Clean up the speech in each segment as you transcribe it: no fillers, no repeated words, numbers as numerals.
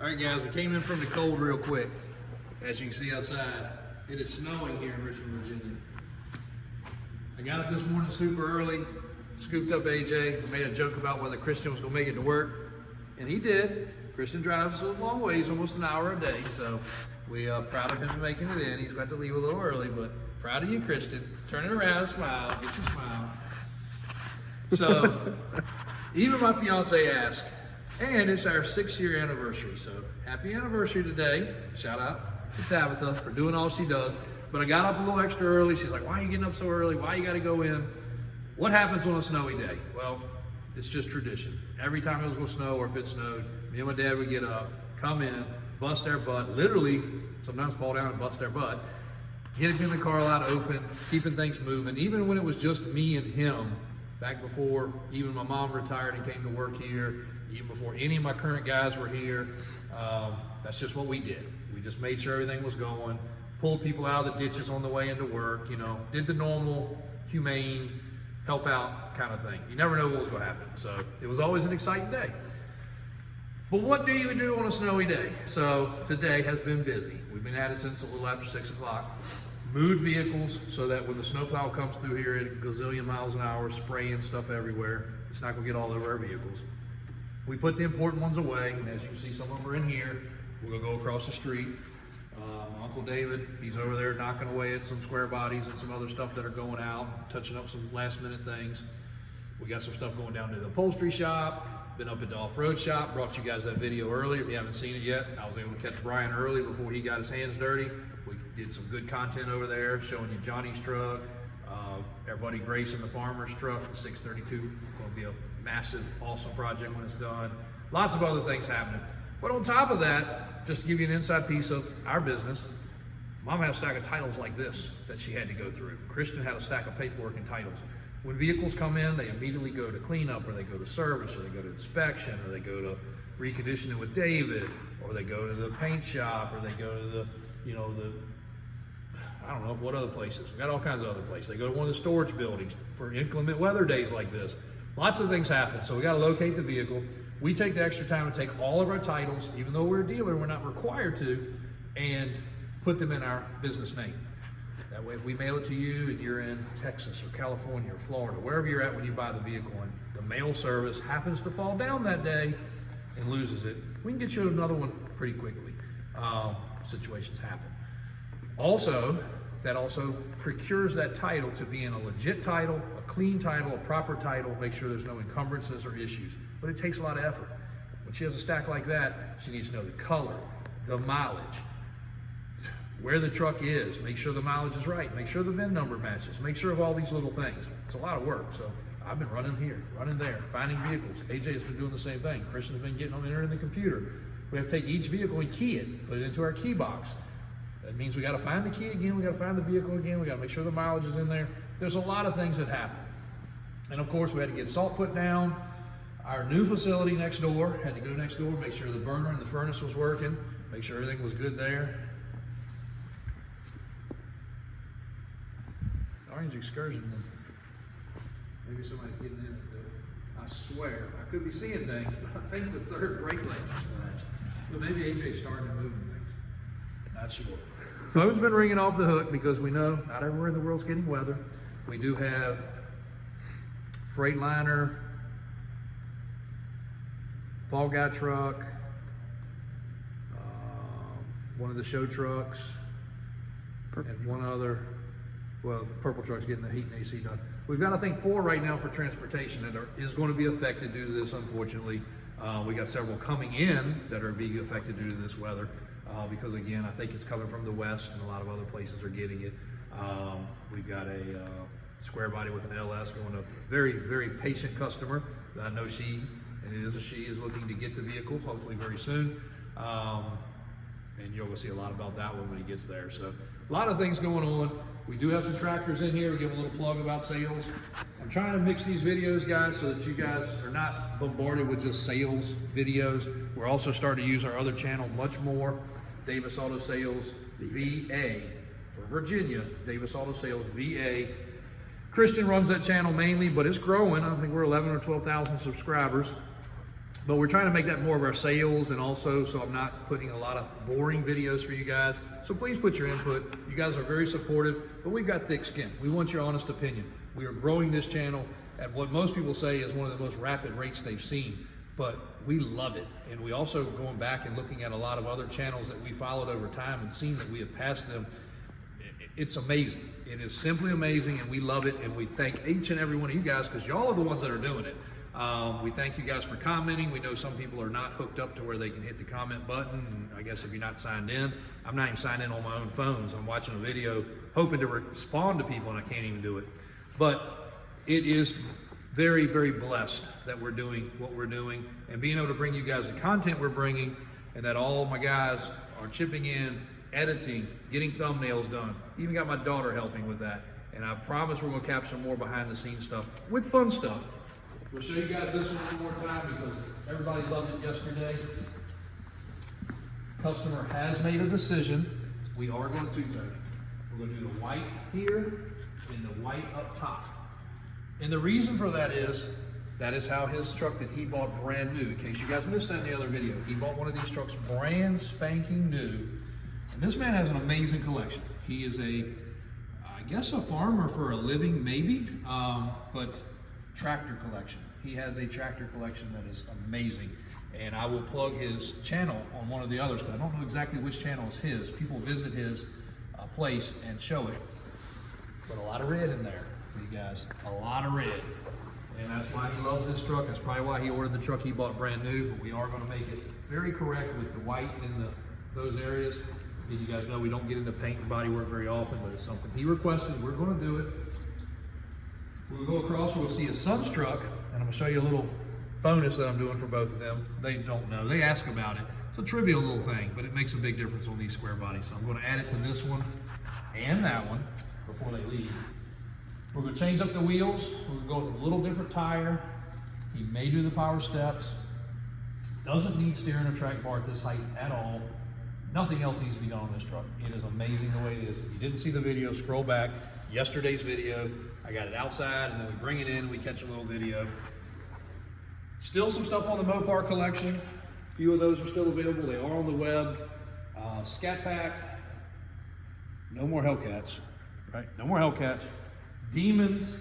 All right, guys, we came in from the cold real quick. As you can see outside, it is snowing here in Richmond, Virginia. I got up this morning super early, scooped up AJ, made a joke about whether Christian was gonna make it to work, and he did. Christian drives a long ways, almost an hour a day, so we are proud of him for making it in. He's got to leave a little early, but proud of you, Christian. Turn it around, smile, get your smile. So, even my fiance asked, and it's our 6-year anniversary, so happy anniversary today. Shout out to Tabitha for doing all she does. But I got up a little extra early. She's like, why are you getting up so early? Why you gotta go in? What happens on a snowy day? Well, it's just tradition. Every time it was gonna snow or if it snowed, me and my dad would get up, come in, bust our butt, literally, sometimes fall down and bust our butt, getting in the car lot open, keeping things moving. Even when it was just me and him, back before even my mom retired and came to work here, even before any of my current guys were here, that's just what we did. We just made sure everything was going, pulled people out of the ditches on the way into work, you know, did the normal, humane, help out kind of thing. You never know what was gonna happen. So it was always an exciting day. But what do you do on a snowy day? So today has been busy. We've been at it since a little after 6 o'clock. Moved vehicles so that when the snowplow comes through here at a gazillion miles an hour, spraying stuff everywhere, it's not gonna get all over our vehicles. We put the important ones away, and as you can see, some of them are in here. We're gonna go across the street. Uncle David, he's over there knocking away at some square bodies and some other stuff that are going out, touching up some last minute things. We got some stuff going down to the upholstery shop, been up at the off-road shop, brought you guys that video earlier if you haven't seen it yet. I was able to catch Brian early before he got his hands dirty. We did some good content over there, showing you Johnny's truck, our buddy Grace in the farmer's truck, the 632, going to be a massive, awesome project when it's done. Lots of other things happening. But on top of that, just to give you an inside piece of our business, Mom had a stack of titles like this that she had to go through. Christian had a stack of paperwork and titles. When vehicles come in, they immediately go to cleanup, or they go to service, or they go to inspection, or they go to reconditioning with David, or they go to the paint shop, or they go to the, you know, I don't know, what other places? We got all kinds of other places. They go to one of the storage buildings for inclement weather days like this. Lots of things happen, so we got to locate the vehicle. We take the extra time to take all of our titles, even though we're a dealer, we're not required to, and put them in our business name. That way, if we mail it to you and you're in Texas or California or Florida, wherever you're at when you buy the vehicle, and the mail service happens to fall down that day and loses it, we can get you another one pretty quickly. Situations happen. Also, that also procures that title to be in a legit title, a clean title, a proper title, make sure there's no encumbrances or issues. But it takes a lot of effort. When she has a stack like that, she needs to know the color, the mileage, where the truck is, make sure the mileage is right, make sure the VIN number matches, make sure of all these little things. It's a lot of work. So I've been running here, running there, finding vehicles. AJ's been doing the same thing. Christian's been getting them entered in the computer. We have to take each vehicle and key it, put it into our key box. That means we got to find the key again, we got to find the vehicle again, we got to make sure the mileage is in there. There's a lot of things that happen. And of course, we had to get salt put down. Our new facility next door, had to go next door, make sure the burner and the furnace was working, make sure everything was good there. Orange excursion, maybe somebody's getting in it though. I swear, I could be seeing things, but I think the third brake light just flashed. But maybe AJ's starting to move things. Not sure. Phone's been ringing off the hook because we know not everywhere in the world's getting weather. We do have Freightliner, Fall Guy truck, one of the show trucks, and one other. Well, the purple truck's getting the heat and AC done. We've got, I think, 4 right now for transportation that is going to be affected due to this, unfortunately. We got several coming in that are being affected due to this weather because, again, I think it's coming from the west and a lot of other places are getting it. We've got a square body with an LS going to a very, very patient customer that I know she, and it is a she, is looking to get the vehicle, hopefully very soon. And you'll see a lot about that one when he gets there. So a lot of things going on. We do have some tractors in here. We give a little plug about sales. I'm trying to mix these videos, guys, so that you guys are not bombarded with just sales videos. We're also starting to use our other channel much more, Davis Auto Sales VA for Virginia, Davis Auto Sales VA. Christian runs that channel mainly, but it's growing. I think we're 11 or 12,000 subscribers. But we're trying to make that more of our sales, and also so I'm not putting a lot of boring videos for you guys. So please put your input. You guys are very supportive, but we've got thick skin. We want your honest opinion. We are growing this channel at what most people say is one of the most rapid rates they've seen, but we love it. And we also going back and looking at a lot of other channels that we followed over time and seen that we have passed them. It's amazing. It is simply amazing, and we love it. And we thank each and every one of you guys, because y'all are the ones that are doing it. We thank you guys for commenting. We know some people are not hooked up to where they can hit the comment button. And I guess if you're not signed in, I'm not even signed in on my own phones. I'm watching a video hoping to respond to people, and I can't even do it. But it is very, very blessed that we're doing what we're doing and being able to bring you guys the content we're bringing, and that all my guys are chipping in, editing, getting thumbnails done. Even got my daughter helping with that. And I promise we're gonna capture more behind the scenes stuff with fun stuff. We'll show you guys this one more time because everybody loved it yesterday. Customer has made a decision. We are going to two-tone it. We're going to do the white here and the white up top. And the reason for that is how his truck that he bought brand new, in case you guys missed that in the other video, he bought one of these trucks brand spanking new. And this man has an amazing collection. He is I guess a farmer for a living, maybe, but tractor collection. He has a tractor collection that is amazing, and I will plug his channel on one of the others because I don't know exactly which channel is his. People visit his place and show it, but a lot of red in there for you guys, a lot of red, and that's why he loves this truck. That's probably why he ordered the truck he bought brand new. But we are going to make it very correct with the white in those areas. As you guys know, we don't get into paint and body work very often, but it's something he requested. We're going to do it. We'll go across, we'll see his son's truck, and I'm gonna show you a little bonus that I'm doing for both of them. They don't know, they ask about it. It's a trivial little thing, but it makes a big difference on these square bodies. So I'm gonna add it to this one and that one before they leave. We're gonna change up the wheels. We're gonna go with a little different tire. He may do the power steps. Doesn't need steering or track bar at this height at all. Nothing else needs to be done on this truck. It is amazing the way it is. If you didn't see the video, scroll back. Yesterday's video, I got it outside, and then we bring it in, we catch a little video. Still some stuff on the Mopar collection. A few of those are still available. They are on the web. Scat Pack. No more Hellcats, right? No more Hellcats. Demons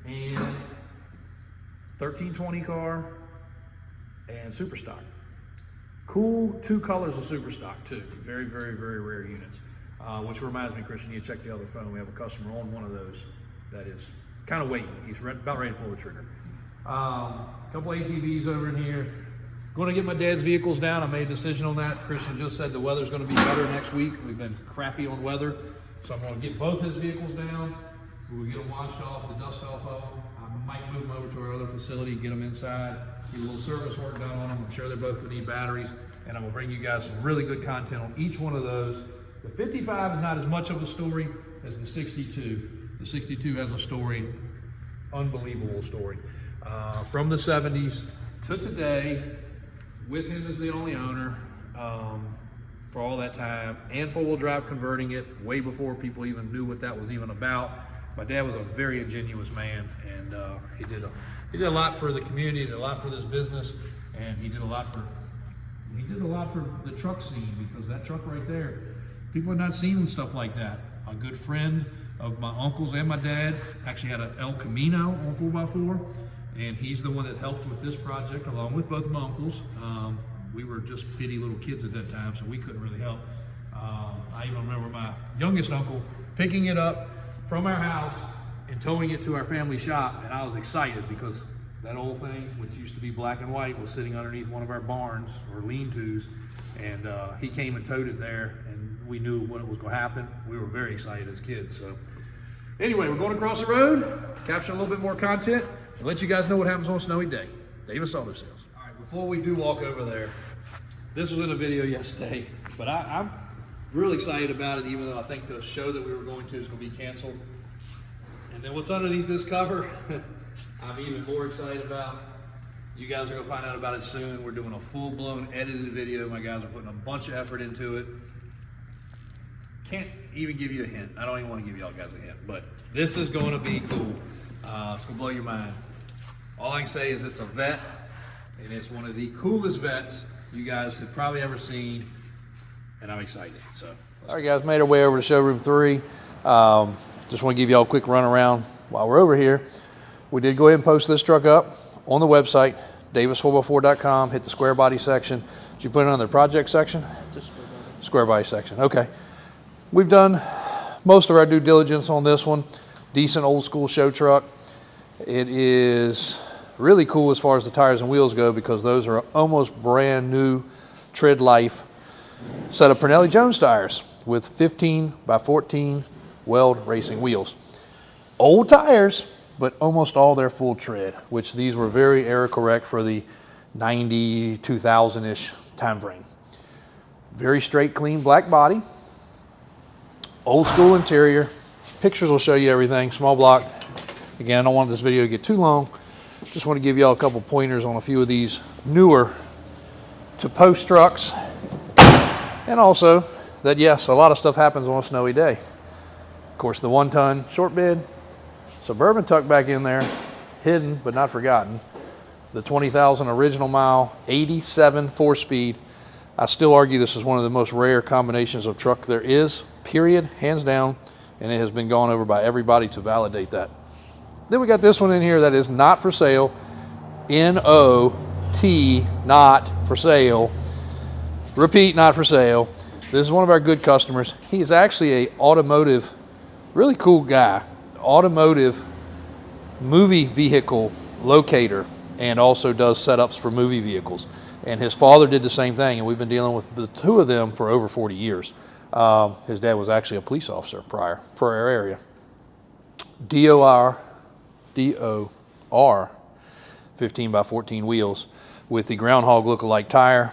and 1320 car and Super Stock. Cool, 2 colors of Super Stock too. Very, very, very rare units. Which reminds me, Christian, you check the other phone. We have a customer on one of those that is kind of waiting. He's about ready to pull the trigger. Couple ATVs over in here. Going to get my dad's vehicles down. I made a decision on that. Christian just said the weather's going to be better next week. We've been crappy on weather. So I'm going to get both his vehicles down. We'll get them washed off, the dust off of them. I might move them over to our other facility, get them inside, get a little service work done on them. I'm sure they're both going to need batteries. And I'm going to bring you guys some really good content on each one of those. The 55 is not as much of a story as the 62. The 62 has a story, unbelievable story. From the 70s to today, with him as the only owner for all that time, and four-wheel drive converting it way before people even knew what that was even about. My dad was a very ingenuous man, and he did a lot for the community, he did a lot for this business, and he did a lot for the truck scene, because that truck right there, people had not seen stuff like that. A good friend of my uncles and my dad actually had an El Camino on 4x4, and he's the one that helped with this project along with both of my uncles. We were just bitty little kids at that time, so we couldn't really help. I even remember my youngest uncle picking it up from our house and towing it to our family shop, and I was excited because that old thing, which used to be black and white, was sitting underneath one of our barns or lean-tos, and he came and towed it there, and we knew what was going to happen. We were very excited as kids. So anyway, we're going across the road, capture a little bit more content, and let you guys know what happens on a snowy day. Davis Auto Sales. All right, before we do walk over there, this was in a video yesterday, but I'm really excited about it, even though I think the show that we were going to is going to be canceled. And then what's underneath this cover, I'm even more excited about. You guys are going to find out about it soon. We're doing a full-blown edited video. My guys are putting a bunch of effort into it. Can't even give you a hint. I don't even want to give y'all guys a hint, but this is going to be cool. It's going to blow your mind. All I can say is it's a vet, and it's one of the coolest vets you guys have probably ever seen, and I'm excited. So, all right, guys, made our way over to Showroom 3. Just want to give you all a quick run around while we're over here. We did go ahead and post this truck up on the website, davis4x4.com. Hit the square body section. Did you put it on the project section? Just Square body section. Okay. We've done most of our due diligence on this one. Decent old school show truck. It is really cool as far as the tires and wheels go because those are almost brand new tread life set of Pernelli Jones tires with 15 by 14 weld racing wheels. Old tires, but almost all their full tread, which these were very error correct for the 90, 2000-ish time frame. Very straight, clean black body. Old school interior. Pictures will show you everything. Small block. Again, I don't want this video to get too long. Just want to give y'all a couple pointers on a few of these newer to post trucks. And also that, yes, a lot of stuff happens on a snowy day. Of course, the 1-ton short bed, Suburban tucked back in there, hidden but not forgotten. The 20,000 original mile, 87 4-speed. I still argue this is one of the most rare combinations of truck there is, period, hands down, and it has been gone over by everybody to validate that. Then we got this one in here that is not for sale, N-O-T, not for sale. Repeat, not for sale. This is one of our good customers. He is actually a automotive, really cool guy, automotive movie vehicle locator, and also does setups for movie vehicles. And his father did the same thing, and we've been dealing with the two of them for over 40 years. His dad was actually a police officer prior for our area. D-O-R, 15 by 14 wheels with the Groundhog look-alike tire.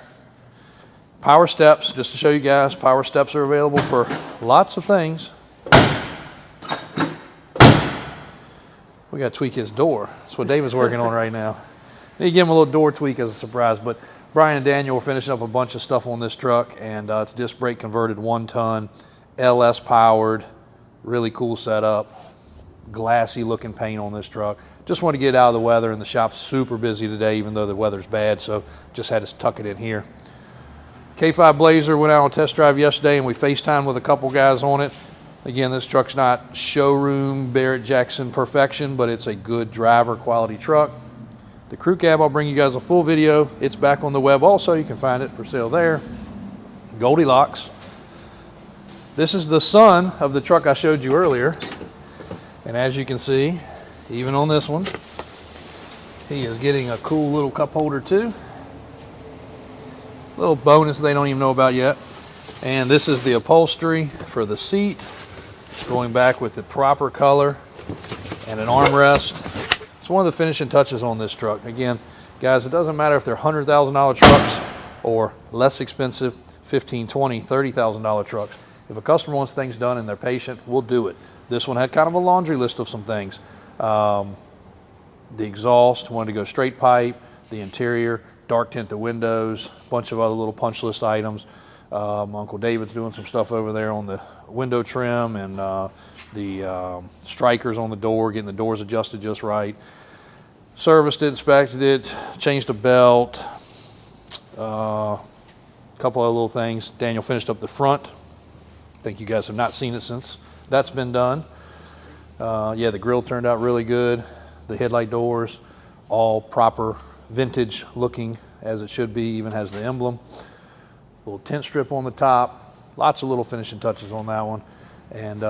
Power steps, just to show you guys, power steps are available for lots of things. We got to tweak his door. That's what David's working on right now. Need to give him a little door tweak as a surprise, but Brian and Daniel were finishing up a bunch of stuff on this truck, and it's disc brake converted 1-ton, LS powered, really cool setup, glassy looking paint on this truck. Just want to get out of the weather, and the shop's super busy today, even though the weather's bad, so just had to tuck it in here. K5 Blazer went out on a test drive yesterday, and we FaceTimed with a couple guys on it. Again, this truck's not showroom Barrett Jackson perfection, but it's a good driver quality truck. The crew cab, I'll bring you guys a full video. It's back on the web also. You can find it for sale there. Goldilocks. This is the son of the truck I showed you earlier. And as you can see, even on this one, he is getting a cool little cup holder too. Little bonus they don't even know about yet. And this is the upholstery for the seat, going back with the proper color and an armrest. It's one of the finishing touches on this truck. Again, guys, it doesn't matter if they're $100,000 trucks or less expensive $15,000, $20,000, $30,000 trucks. If a customer wants things done and they're patient, we'll do it. This one had kind of a laundry list of some things. The exhaust, wanted to go straight pipe, the interior, dark tint the windows, a bunch of other little punch list items. Uncle David's doing some stuff over there on the window trim and the strikers on the door, getting the doors adjusted just right. Serviced it, inspected it, changed a belt, a couple of little things. Daniel finished up the front. I think you guys have not seen it since that's been done. Yeah, the grill turned out really good. The headlight doors, all proper vintage looking as it should be, even has the emblem. Little tint strip on the top. Lots of little finishing touches on that one. And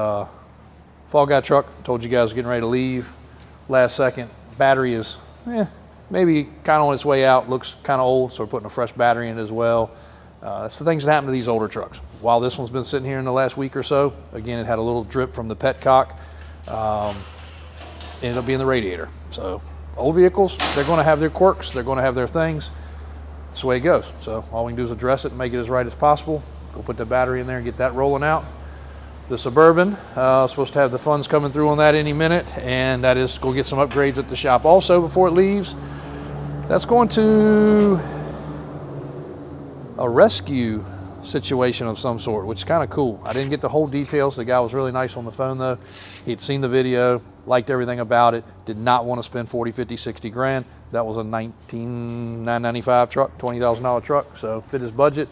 Fall Guy truck, told you guys getting ready to leave. Last second, battery is maybe kind of on its way out. Looks kind of old, so we're putting a fresh battery in as well. That's the things that happen to these older trucks. While this one's been sitting here in the last week or so, again, it had a little drip from the petcock. Ended up being the radiator. So old vehicles, they're going to have their quirks. They're going to have their things. That's the way it goes. So all we can do is address it and make it as right as possible. Go put the battery in there and get that rolling out. The Suburban, supposed to have the funds coming through on that any minute, and that is go get some upgrades at the shop also before it leaves. That's going to a rescue situation of some sort, which is kind of cool. I didn't get the whole details. The guy was really nice on the phone though. He'd seen the video, liked everything about it, did not want to spend 40, 50, 60 grand. That was a $19,995 truck, $20,000 truck, so fit his budget.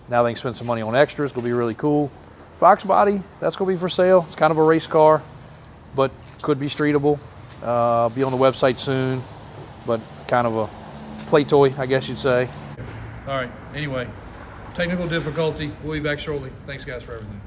Now they can spend some money on extras. It's gonna be really cool. Fox body, that's gonna be for sale. It's kind of a race car, but could be streetable. Be on the website soon, but kind of a play toy, I guess you'd say. All right, anyway, technical difficulty. We'll be back shortly. Thanks guys for everything.